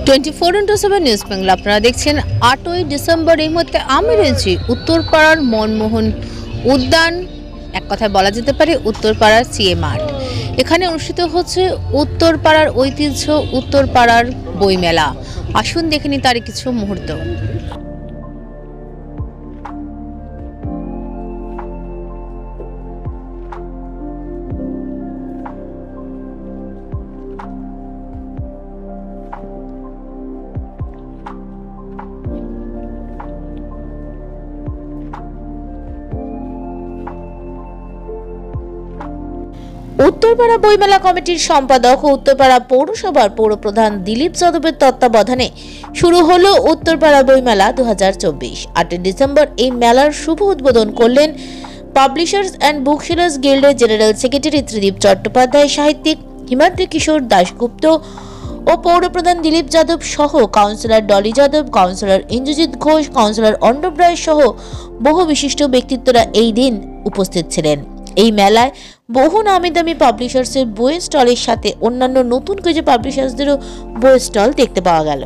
24x7 news Bangla আপনারা দেখছেন। 8ই December এই মুহূর্তে আমি রয়েছি উত্তরপাড়ার মনমোহন উদ্যান, এক কথায় বলা যেতে পারে উত্তরপাড়ার সিএ মাঠ। এখানে অনুষ্ঠিত হচ্ছে উত্তরপাড়ার ঐতিহ্য উত্তরপাড়ার বইমেলা। আসুন দেখে নিই তার কিছু মুহূর্ত। উত্তরপাড়া বইমেলা কমিটির সম্পাদক ও উত্তরপাড়া পৌরসভার পৌরপ্রধান দিলীপ যাদবের তত্ত্বাবধানে শুরু হলো উত্তরপাড়া বইমেলা 2024। 8 ডিসেম্বর এই মেলার শুভ উদ্বোধন করলেন পাবলিশার্স অ্যান্ড বুক সেলার্স গিল্ডের জেনারেল সেক্রেটারি ত্রিদীপ চট্টোপাধ্যায়, সাহিত্যিক হিমাদ্রি কিশোর দাশগুপ্ত ও পৌরপ্রধান দিলীপ যাদব সহ councillor Dolly Yadav, councillor Indrajit Ghosh, councillor Arnab Roy সহ বহু বিশিষ্ট ব্যক্তিত্বরা এই দিন উপস্থিত ছিলেন। এই মেলায় বহু নামি দামি পাবলিশার্সের বইয়ের স্টলের সাথে অন্যান্য নতুন কিছু পাবলিশার্সদেরও বইয়ের স্টল দেখতে পাওয়া গেল।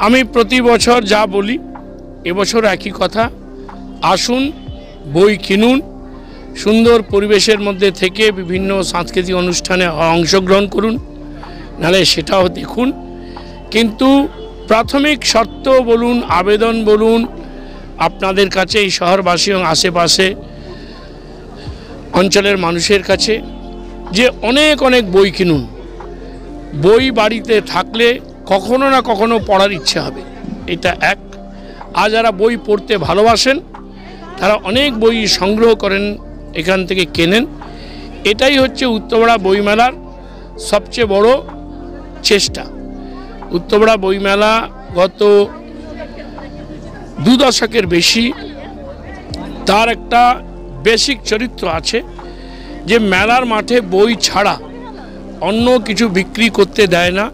আমি প্রতি বছর যা বলি, এবছর একই কথা। আসুন, বই কিনুন, সুন্দর পরিবেশের মধ্যে থেকে বিভিন্ন সাংস্কৃতিক অনুষ্ঠানে অংশগ্রহণ করুন, নাহলে সেটাও দেখুন। কিন্তু প্রাথমিক শর্ত বলুন, আবেদন বলুন আপনাদের কাছে, এই শহরবাসী এবং আশেপাশে অঞ্চলের মানুষের কাছে, যে অনেক অনেক বই কিনুন। বই বাড়িতে থাকলে কখনো না কখনো পড়ার ইচ্ছে হবে, এটা এক। আর যারা বই পড়তে ভালোবাসেন তারা অনেক বই সংগ্রহ করেন, এখান থেকে কেনেন। এটাই হচ্ছে উত্তরপাড়া বইমেলার সবচেয়ে বড় চেষ্টা। উত্তরপাড়া বইমেলা গত 2 দশকের বেশি, তার একটা বেসিক চরিত্র আছে যে মেলার মাঠে বই ছাড়া অন্য কিছু বিক্রি করতে দেয় না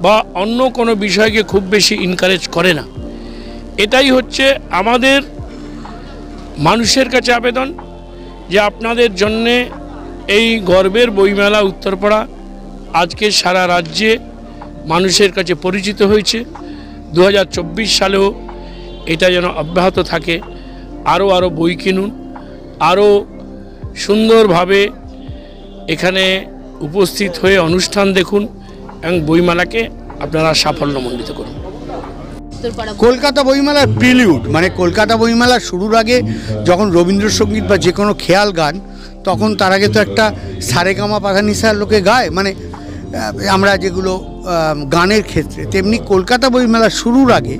বা অন্য কোনো বিষয়কে খুব বেশি এনকারেজ করে না। এটাই হচ্ছে আমাদের মানুষের কাছে আবেদন যে আপনাদের জন্যে এই গর্বের বইমেলা উত্তরপাড়া আজকে সারা রাজ্যে মানুষের কাছে পরিচিত হয়েছে। 2024 সালেও এটা যেন অব্যাহত থাকে। আরও বই কিনুন, আরও সুন্দরভাবে এখানে উপস্থিত হয়ে অনুষ্ঠান দেখুন এবং বইমেলাকে আপনারা সাফল্যমণ্ডিত করুন। কলকাতা বইমেলার প্রিলিউড, মানে কলকাতা বইমেলা শুরুর আগে যখন রবীন্দ্রসঙ্গীত বা যে কোনো খেয়াল গান, তখন তার আগে তো একটা সারেগামা পাধানিসার লোকে গায়, মানে আমরা যেগুলো গানের ক্ষেত্রে, তেমনি কলকাতা বইমেলা শুরুর আগে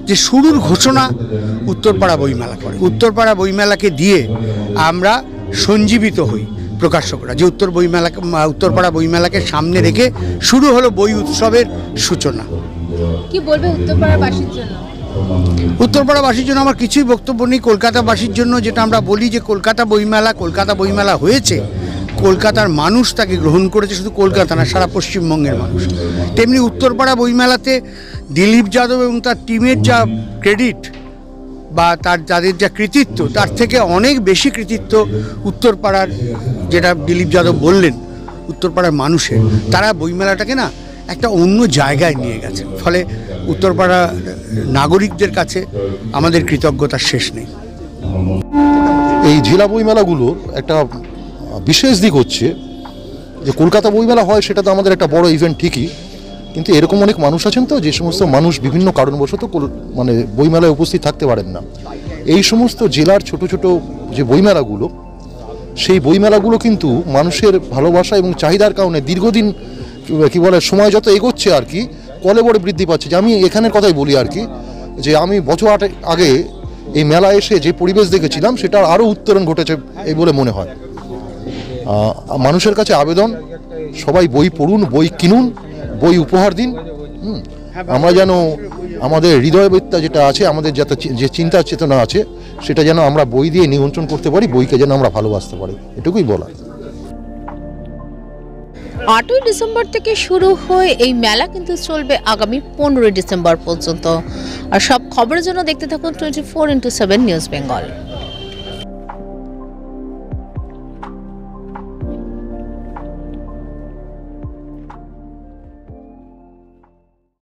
যে শুরুর ঘোষণা উত্তরপাড়া বইমেলা করে। উত্তরপাড়া বইমেলাকে দিয়ে আমরা সঞ্জীবিত হই প্রকাশকরা, যে উত্তরপাড়া বইমেলাকে সামনে রেখে শুরু হলো বই উৎসবের সূচনা। কি বলবে উত্তরপাড়াবাসীর জন্য? উত্তরপাড়াবাসীর জন্য আমার কিছুই বক্তব্য নেই। কলকাতাবাসীর জন্য যেটা আমরা বলি যে কলকাতা বইমেলা হয়েছে, কলকাতার মানুষ তাকে গ্রহণ করেছে, শুধু কলকাতা না, সারা পশ্চিমবঙ্গের মানুষ। তেমনি উত্তরপাড়া বইমেলাতে দিলীপ যাদব এবং তার টিমের যা ক্রেডিট বা তাদের যা কৃতিত্ব, তার থেকে অনেক বেশি কৃতিত্ব উত্তরপাড়ার, যেটা দিলীপ যাদব বললেন, উত্তরপাড়ার মানুষের। তারা বইমেলাটাকে না একটা অন্য জায়গায় নিয়ে গেছে। ফলে উত্তরপাড়া নাগরিকদের কাছে আমাদের কৃতজ্ঞতার শেষ নেই। এই জেলা বইমেলাগুলোর একটা বিশেষ দিক হচ্ছে যে কলকাতা বইমেলা হয়, সেটা তো আমাদের একটা বড় ইভেন্ট ঠিকই, কিন্তু এরকম অনেক মানুষ আছেন তো যে সমস্ত মানুষ বিভিন্ন কারণবশত মানে বইমেলায় উপস্থিত থাকতে পারেন না। এই সমস্ত জেলার ছোট ছোট যে বইমেলাগুলো, সেই বইমেলাগুলো কিন্তু মানুষের ভালোবাসা এবং চাহিদার কারণে দীর্ঘদিন সময় যত এগোচ্ছে আর কি, কলেবরে বৃদ্ধি পাচ্ছে। যে আমি এখানের কথাই বলি আর কি, যে আমি বছর 8 আগে এই মেলা এসে যে পরিবেশ দেখেছিলাম, সেটার আরও উত্তরণ ঘটেছে এই বলে মনে হয়। মানুষের কাছে আবেদন, সবাই বই পড়ুন, বই কিনুন, বই উপহার দিন। আমরা যেন আমাদের হৃদয়বিদ্যা যেটা আছে, আমাদের যে চিন্তা চেতনা আছে, সেটা যেন আমরা বই দিয়ে নিয়ন্ত্রণ করতে পারি, বইকে যেন আমরা ভালোবাসতে পারি, এটুকুই বলা। 8ই ডিসেম্বর থেকে শুরু হয়ে এই মেলা কিন্তু চলবে আগামী 15ই ডিসেম্বর পর্যন্ত। আর সব খবরের জন্য দেখতে থাকুন 24x7 নিউজ বেঙ্গল।